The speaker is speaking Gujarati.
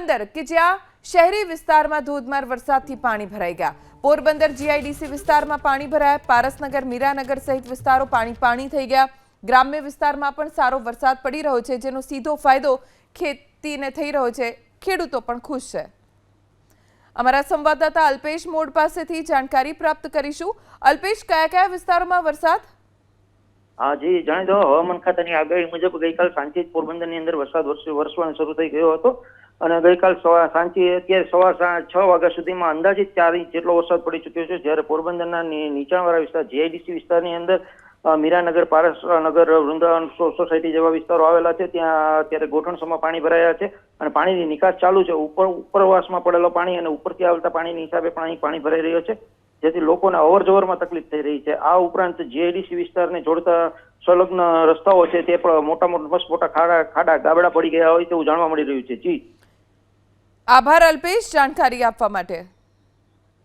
પોરબંદર કે જ્યાં શહેરી વિસ્તારમાં ધોધમાર વરસાદથી પાણી ભરાઈ ગયા। પોરબંદર જીઆઈડીસી વિસ્તારમાં પાણી ભરાયા। પારસનગર, મીરાનગર સહિત વિસ્તારો પાણી થઈ ગયા। ગ્રામ્ય વિસ્તારમાં પણ સારો વરસાદ પડી રહ્યો છે, જેનો સીધો ફાયદો ખેતીને થઈ રહ્યો છે। ખેડૂતો પણ ખુશ છે। અમારા સંવાદદાતા અલ્પેશ મોડ પાસેથી જાણકારી પ્રાપ્ત કરીશું। અલ્પેશ, કયા કયા વિસ્તારોમાં વરસાદ? જી જાણી દો, હવામાન ખાતાની આગાહી મુજબ ગઈકાલ સાંજે પોરબંદરની અંદર વરસાદ વરસવાનો શરૂ થઈ ગયો હતો અને ગઈકાલ સાંજે અત્યારે સવા 6 વાગ્યા સુધીમાં અંદાજિત 4 ઇંચ જેટલો વરસાદ પડી ચૂક્યો છે। જ્યારે પોરબંદરના નીચાણવાળા વિસ્તાર જીઆઈડીસી વિસ્તારની અંદર મીરાનગર, પારસનગર, વૃંદાવન સોસાયટી જેવા વિસ્તારો આવેલા છે, ત્યાં અત્યારે ગોઠણસમાં પાણી ભરાયા છે અને પાણીની નિકાસ ચાલુ છે। ઉપરવાસમાં પડેલો પાણી અને ઉપરથી આવતા પાણીની હિસાબે પાણી ભરાઈ રહ્યો છે, જેથી લોકોને અવરજવરમાં તકલીફ થઈ રહી છે। આ ઉપરાંત જીઆઈડીસી વિસ્તારને જોડતા સંલગ્ન રસ્તાઓ છે તે પણ મોટા ખાડા ગાબડા પડી ગયા હોય તેવું જાણવા મળી રહ્યું છે। જી આભાર અલ્પેશ, જાણકારી આપવા માટે।